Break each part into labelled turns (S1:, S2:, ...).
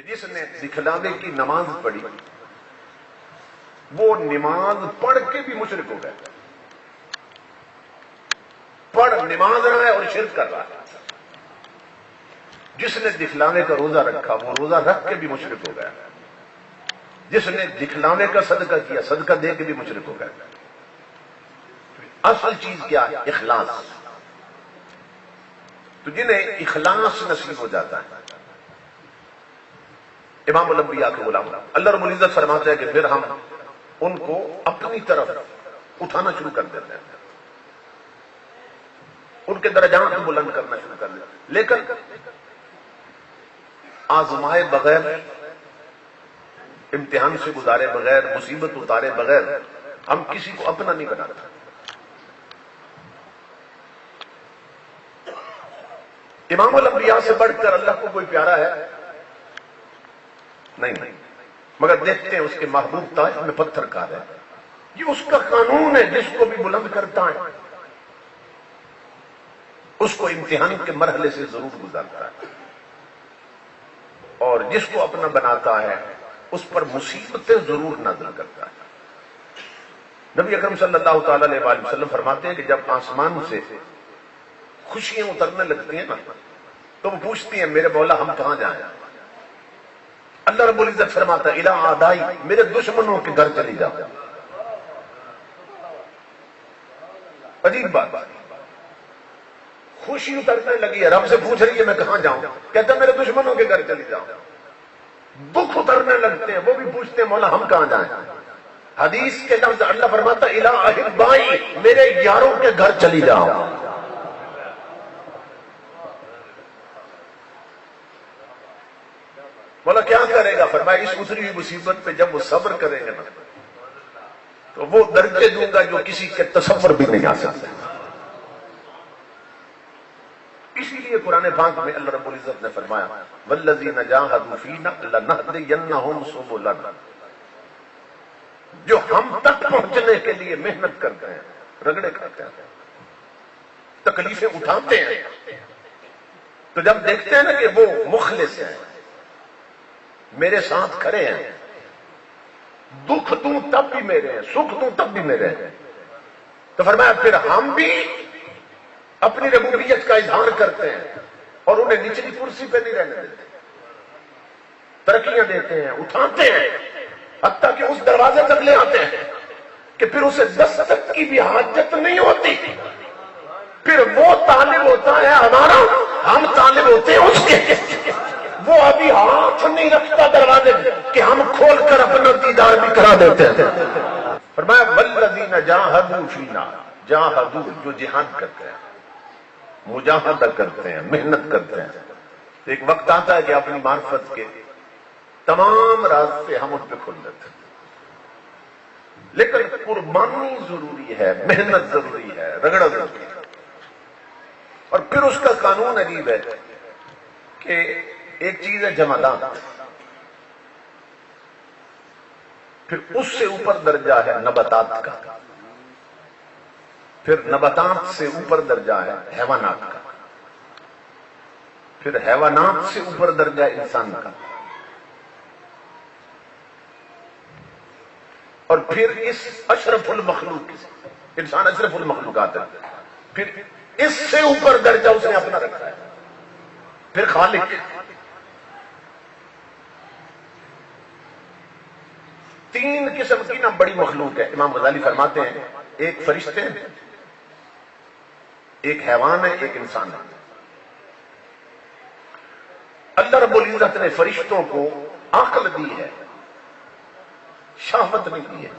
S1: کہ جس نے دکھلاوے کی نماز پڑھی وہ نماز پڑھ کے بھی مشرک ہو گیا. پڑھ نماز رہا ہے اور شرک کر رہا ہے. جس نے دکھلاوے کا روزہ رکھا وہ روزہ رکھ کے بھی مشرک ہو گیا. جس نے دکھلاوے کا صدقہ کیا صدقہ دے کے بھی مشرک ہو گیا. اصل چیز کیا ہے؟ اخلاص. تو جنہیں اخلاص نصیب ہو جاتا ہے امام الانبیاء کے غلام اللہ رب العزت فرماتا ہے کہ پھر ہم ان کو اپنی طرف اٹھانا شروع کر دیتے ہیں, ان کے درجات بلند کرنا شروع کر دیتے ہیں. لیکن آزمائے بغیر, امتحان سے گزارے بغیر, مصیبت اتارے بغیر ہم کسی کو اپنا نہیں بناتا. امام الانبیاء سے بڑھ کر اللہ کو کوئی پیارا ہے نہیں, مگر دیکھتے ہیں اس کے محبوب طائف میں پتھر کار ہے. یہ اس کا قانون ہے, جس کو بھی بلند کرتا ہے اس کو امتحان کے مرحلے سے ضرور گزارتا ہے, اور جس کو اپنا بناتا ہے اس پر مصیبتیں ضرور نازل کرتا ہے. نبی اکرم صلی اللہ تعالی علیہ وآلہ وسلم فرماتے ہیں کہ جب آسمان سے خوشیاں اترنے لگتی ہیں نا تو وہ پوچھتی ہیں میرے مولا ہم کہاں جائیں؟ اللہ رب العزت فرماتا ہے الی اعدائی, میرے دشمنوں کے گھر چلی جاؤ. عجیب بات, خوشی اترنے لگی ہے, رب سے پوچھ رہی ہے میں کہاں جاؤں, کہتا ہے میرے دشمنوں کے گھر چلی جاؤ. دکھ اترنے لگتے ہیں, وہ بھی پوچھتے ہیں مولا ہم کہاں جائیں؟ حدیث کے لفظ اللہ فرماتا ہے الی احبائی, میرے یاروں کے گھر چلی جاؤ. مولا کیا کرے گا؟ فرمایا اس اتری ہوئی مصیبت پہ جب وہ صبر کریں گے نا تو وہ درجے دوں گا جو کسی کے تصور بھی نہیں آ سکتے. اسی لیے قرآن پاک میں اللہ رب العزت نے فرمایا والذین جاہدوا فینا لنہدینہم سبلنا, جو ہم تک پہنچنے کے لیے محنت کرتے ہیں, رگڑے کھاتے ہیں, تکلیفیں اٹھاتے ہیں, تو جب دیکھتے ہیں نا کہ وہ مخلص ہیں, میرے ساتھ کھڑے ہیں, دکھ دوں تب بھی میرے ہیں, سکھ دوں تب بھی میرے ہیں, تو فرمایا پھر ہم بھی اپنی ربوبیت کا اظہار کرتے ہیں اور انہیں نچلی کرسی پہ نہیں رہنے دیتے, ترقیاں دیتے ہیں, اٹھاتے ہیں, حتیٰ کہ اس دروازے تک لے آتے ہیں کہ پھر اسے دستک کی بھی حاجت نہیں ہوتی. پھر وہ طالب ہوتا ہے ہمارا, ہم طالب ہوتے ہیں اس کے. وہ ابھی ہاتھ نہیں رکھتا دروازے کہ ہم کھول کر اپنا دیدار بھی کرا دیتے ہیں. فرمایا والذین جاہدوا فینا, جاہدوا جو جہاد کرتے ہیں, مجاہدہ کرتے ہیں, محنت کرتے ہیں. ایک وقت آتا ہے کہ اپنی معرفت کے تمام راستے ہم ان پہ کھول دیتے ہیں, لیکن قربانی ضروری ہے, محنت ضروری ہے, رگڑا ضروری ہے. اور پھر اس کا قانون عجیب ہے کہ ایک چیز ہے جمادات, پھر اس سے اوپر درجہ ہے نباتات کا, پھر نباتات سے اوپر درجہ ہے حیوانات کا, پھر حیوانات سے اوپر درجہ ہے انسان کا, اور پھر اس اشرف المخلوق, انسان اشرف المخلوقات ہے, پھر اس سے اوپر درجہ اس نے اپنا رکھا ہے, پھر خالق. تین قسم کی نا بڑی مخلوق ہے. امام غزالی فرماتے ہیں ایک فرشتے ہیں, ایک حیوان ہے, ایک انسان ہے. اللہ رب العزت نے فرشتوں کو عقل دی ہے, شہوت نہیں دی ہے,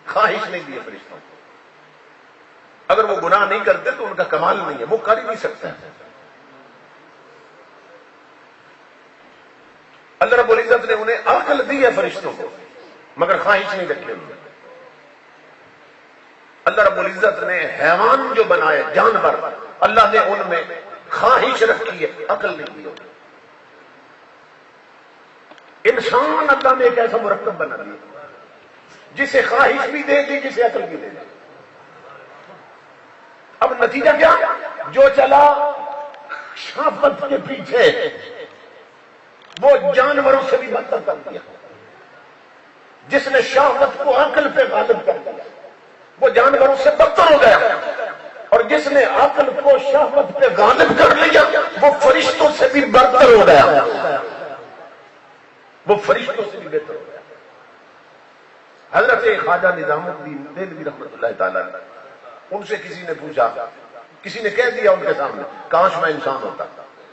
S1: خواہش نہیں دی ہے فرشتوں کو. اگر وہ گناہ نہیں کرتے تو ان کا کمال نہیں ہے, وہ کر ہی نہیں سکتے. اللہ رب العزت نے انہیں عقل دی ہے فرشتوں کو, مگر خواہش نہیں رکھی انہوں نے. اللہ رب العزت نے حیوان جو بنائے, جانور, اللہ نے ان میں خواہش رکھی ہے, عقل نہیں دی. انسان اللہ نے ایک ایسا مرکب بنا دیا جسے خواہش بھی دے دی, جسے عقل بھی دے دی. اب نتیجہ کیا؟ جو چلا شہوت کے پیچھے وہ جانوروں سے بھی بدتر کر دیا. جس نے شہوت کو عقل پہ غالب کر دیا وہ جانوروں سے بدتر ہو گیا، اور جس نے عقل کو شہوت پہ غالب کر لیا وہ فرشتوں سے بھی برتر ہو گیا، وہ فرشتوں سے بھی بہتر ہو گیا. حضرت خواجہ نظام الدین دہلوی رحمۃ اللہ تعالی ان سے کسی نے پوچھا، کسی نے کہہ دیا ان کے سامنے، کاش میں انسان ہوتا،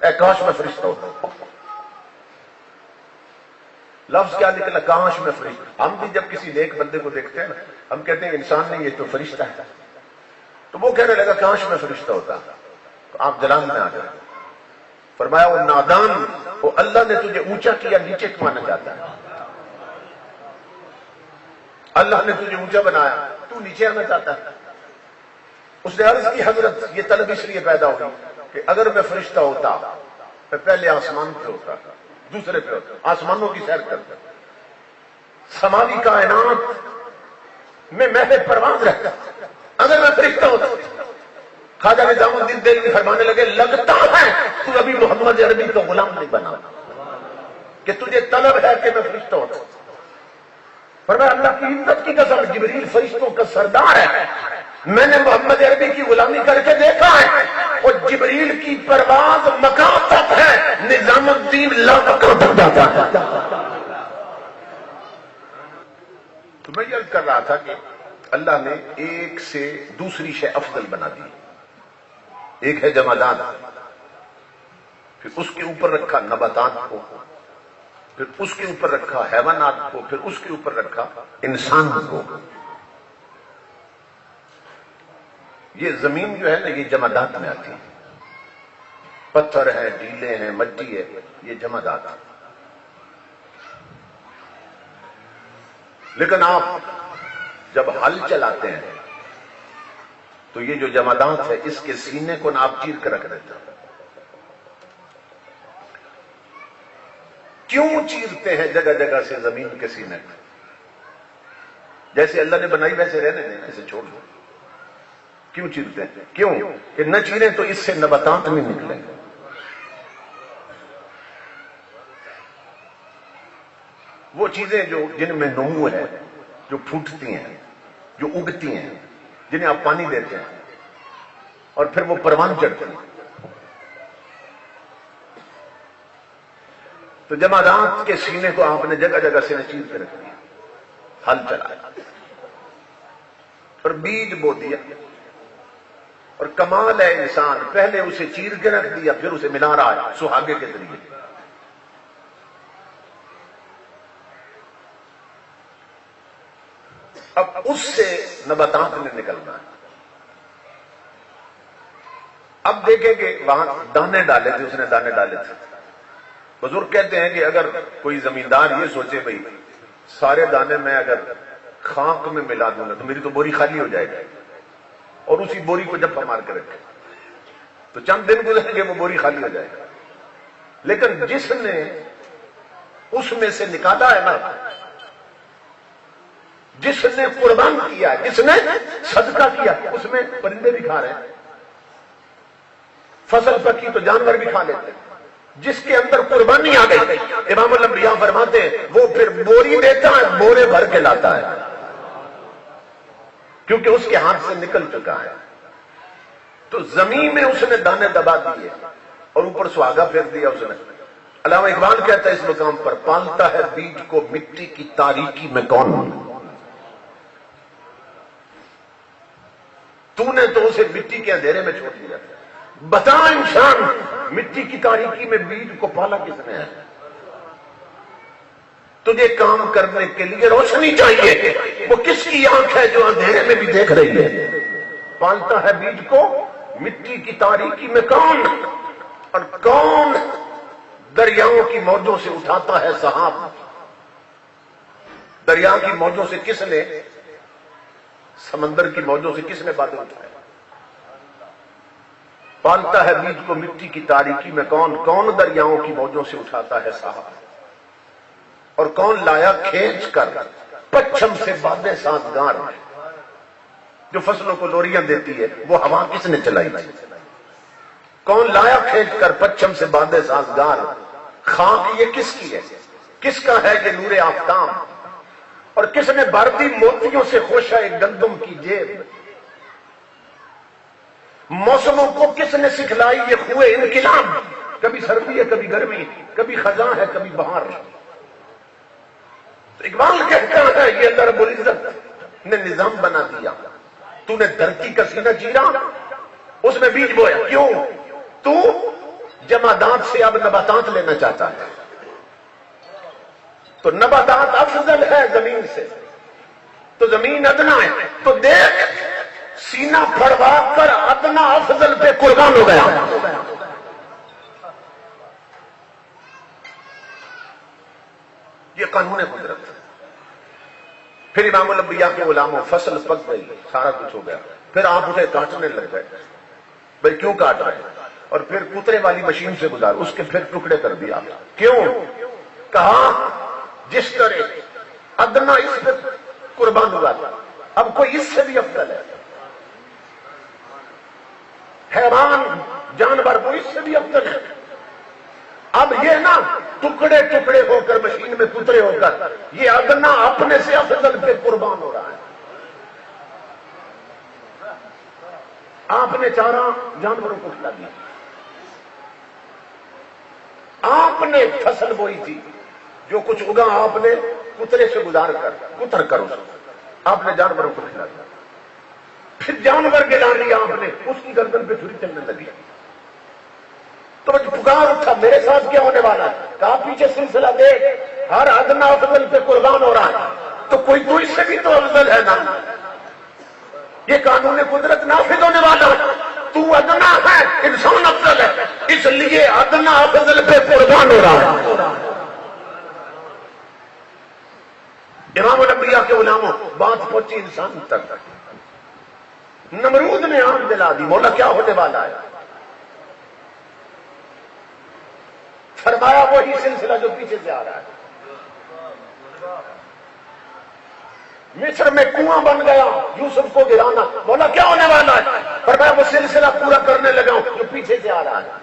S1: اے کاش میں فرشتہ ہوتا. لفظ کیا نکلا؟ کاش میں فرشتہ. ہم بھی جب کسی نیک بندے کو دیکھتے ہیں نا، ہم کہتے ہیں انسان نہیں یہ تو فرشتہ ہے. تو وہ کہنے لگا کاش میں فرشتہ ہوتا. تو آپ جلال میں آ گئے. فرمایا وہ نادان، وہ اللہ نے تجھے اونچا کیا، نیچے کمانا چاہتا ہے. اللہ نے تجھے اونچا بنایا، تو نیچے آنا چاہتا ہے. اس نے عرض کی حضرت یہ طلب اس لیے پیدا ہوگی کہ اگر میں فرشتہ ہوتا میں پہلے آسمان پہ ہوتا، دوسرے پہ ہوتا، آسمانوں کی سیر کرتا، سماوی کائنات میں محض پرواز رہتا اگر میں فرشتہ ہوتا. خواجہ نظام الدین دہلوی فرمانے لگے لگتا ہے تو ابھی محمد عربی کا غلام نہیں بنا کہ تجھے طلب ہے کہ میں فرشتہ ہوتا. فرمایا اللہ کی عزت کی قسم جبریل فرشتوں کا سردار ہے، میں نے محمد عربی کی غلامی کر کے دیکھا ہے، اور جبریل کی پرواز مقام تک ہے، نظام الدین لا مقام تک جاتا ہے. تو میں یہ عرض کر رہا تھا کہ اللہ نے ایک سے دوسری شے افضل بنا دی. ایک ہے جمادات، پھر اس کے اوپر رکھا نباتات کو، پھر اس کے اوپر رکھا حیوانات کو، پھر اس کے اوپر رکھا انسان کو. یہ زمین جو ہے نا یہ جمادات میں آتی ہے، پتھر ہے، ڈیلے ہیں، مٹی ہے، یہ جمادات. لیکن آپ جب ہل چلاتے ہیں تو یہ جو جمادات ہے اس کے سینے کو آپ چیر کر رکھ دیتے ہیں. کیوں چیرتے ہیں جگہ جگہ سے زمین کے سینے کو؟ جیسے اللہ نے بنائی ویسے رہنے دیں، ایسے چھوڑ دو. کیوں چیرتے ہیں؟ کیوں کہ نہ چیریں تو اس سے نباتات نہیں نکلیں. وہ چیزیں جو جن میں نمو ہے، جو پھوٹتی ہیں، جو اگتی ہیں، جنہیں آپ پانی دیتے ہیں اور پھر وہ پروان چڑھتے ہیں. تو جمادات کے سینے کو آپ نے جگہ جگہ سے چیر کے رکھ دیا، ہل چلایا اور بیج بو دیا. اور کمال ہے انسان، پہلے اسے چیر کے رکھ دیا پھر اسے ملا رہا ہے سہاگے کے ذریعے. اب اس سے نباتات نے نکلنا ہے. اب دیکھیں کہ وہاں دانے ڈالے تھے، اس نے دانے ڈالے تھے. بزرگ کہتے ہیں کہ اگر کوئی زمیندار یہ سوچے بھئی سارے دانے میں اگر خاک میں ملا دوں گا تو میری تو بوری خالی ہو جائے گی، اور اسی بوری کو جب مار کے رکھے تو چند دن گزریں گے وہ بوری خالی ہو جائے گا. لیکن جس نے اس میں سے نکالا ہے نا، جس نے قربان کیا، جس نے صدقہ کیا، اس میں پرندے بھی کھا رہے ہیں، فصل پکی تو جانور بھی کھا لیتے ہیں. جس کے اندر قربانی آ گئی، امام الانبیاء فرماتے ہیں وہ پھر بوری دیتا ہے، بورے بھر کے لاتا ہے، کیونکہ اس کے ہاتھ سے نکل چکا ہے. تو زمین میں اس نے دانے دبا دیے اور اوپر سہاگا پھیر دیا اس نے. علامہ اقبال کہتا ہے اس مقام پر، پالتا ہے بیج کو مٹی کی تاریکی میں کون، تو نے تو اسے مٹی کے اندھیرے میں چھوڑ دیا. بتا انسان مٹی کی تاریکی میں بیج کو پالا کس نے ہے؟ تجھے کام کرنے کے لیے روشنی چاہیے. وہ کس کی آنکھ ہے جو اندھیرے میں بھی دیکھ رہی ہے؟ پالتا ہے بیج کو مٹی کی تاریکی میں کون، اور کون دریاؤں کی موجوں سے اٹھاتا ہے سحاب. دریا کی موجوں سے کس نے، سمندر کی موجوں سے کس نے بادل اٹھائے؟ پالتا ہے بیج کو مٹی کی تاریکی میں کون، کون دریاؤں کی موجوں سے اٹھاتا ہے سحاب. اور کون لایا کھینچ کر پچھم سے بادیں سازگار، جو فصلوں کو لوریاں دیتی ہے وہ ہوا کس نے چلائی؟ کون لایا کھینچ کر پچھم سے بادیں سازگار، خاک یہ کس کی ہے؟ کس کا ہے یہ نور آفتاب؟ اور کس نے بھر دی موتیوں سے خوشہ گندم کی جیب؟ موسموں کو کس نے سکھلائی یہ خوئے انقلاب؟ کبھی سردی ہے کبھی گرمی، کبھی خزاں ہے کبھی بہار۔ تو اقبال کہتا ہے یہ اللہ رب العزت نے نظام بنا دیا، تو نے دھرتی کا سینہ چیرا، اس میں بیج بویا۔ کیوں؟ تو جمادات سے اب نباتات لینا چاہتا ہے، تو نباتات افضل ہے زمین سے، تو زمین ادنا ہے، تو دیکھ سینہ پھڑوا کر ادنا افضل پہ قربان ہو گیا۔ یہ قانون قدرت۔ پھر امام الانبیاء کے غلاموں فصل پک گئی، سارا کچھ ہو گیا، پھر آپ اسے کاٹنے لگ گئے، بھائی کیوں کاٹ رہے ہیں؟ اور پھر کترے والی مشین سے گزار، اس کے پھر ٹکڑے کر دیا۔ کیوں؟ کہا جس طرح ادنا اس پہ قربان ہوا تھا، اب کوئی اس سے بھی افضل ہے، حیوان جانور کو اس سے بھی افضل ہے۔ اب یہ نا ٹکڑے ٹکڑے ہو کر مشین میں کترے ہو کر یہ ادنا اپنے سے افضل پہ قربان ہو رہا ہے۔ آپ نے چارہ جانوروں کو کھلا دیا، آپ نے فصل بوئی تھی، جو کچھ اگا آپ نے کترے سے گزار کر کتر کر آپ نے جانوروں کو کھلا دیا، پھر جانور گلا لیا آپ نے، اس کی گردن پہ چھری چلنے لگی، تو پکار اٹھا میرے ساتھ کیا ہونے والا ہے؟ کہا پیچھے سلسلہ دیکھ، ہر ادنا افضل پہ قربان ہو رہا ہے، تو کوئی تو اس سے بھی تو افضل ہے نا، یہ قانون قدرت نافذ ہونے والا ہے، تو ادنا ہے، انسان افضل ہے، اس لیے ادنا افضل پہ قربان ہو رہا ہے۔ امام الانبیاء کے غلاموں بات پہنچی انسان تک، نمرود نے آنکھ دلا دی، مولا کیا ہونے والا ہے؟ فرمایا وہی سلسلہ جو پیچھے سے آ رہا ہے، مصر میں کنواں بن گیا، یوسف کو گرانا، مولا کیا ہونے والا ہے؟ فرمایا وہ سلسلہ پورا کرنے لگا ہوں جو پیچھے سے آ رہا ہے،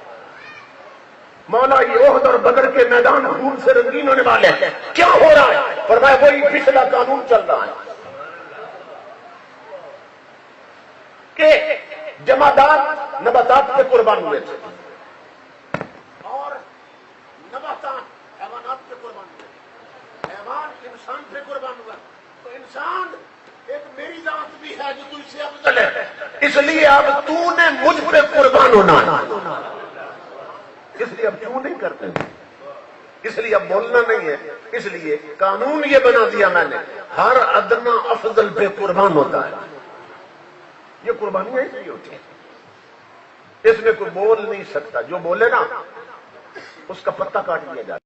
S1: مولا یہ احد اور بدر کے میدان خون سے رنگین ہونے والے ہیں، کیا ہو رہا ہے؟ فرمایا وہی پچھلا قانون چل رہا ہے کہ جمادات نباتات پہ قربان ہوئے تھے اور نباتات حیوانات پہ قربان ہوئے، حیوان انسان پہ قربان ہوا، تو انسان ایک میری ذات بھی ہے جو تجھ سے افضل ہے، اس لیے اب تو نے مجھ پہ قربان ہونا ہے، اس لیے اب کیوں نہیں کرتے، اس لیے اب بولنا نہیں ہے، اس لیے قانون یہ بنا دیا میں نے، ہر ادنا افضل پہ قربان ہوتا ہے۔ یہ قربانیاں اس لیے ہوتی ہیں، اس میں کوئی بول نہیں سکتا، جو بولے نا اس کا پتہ کاٹ دیا جاتا ہے۔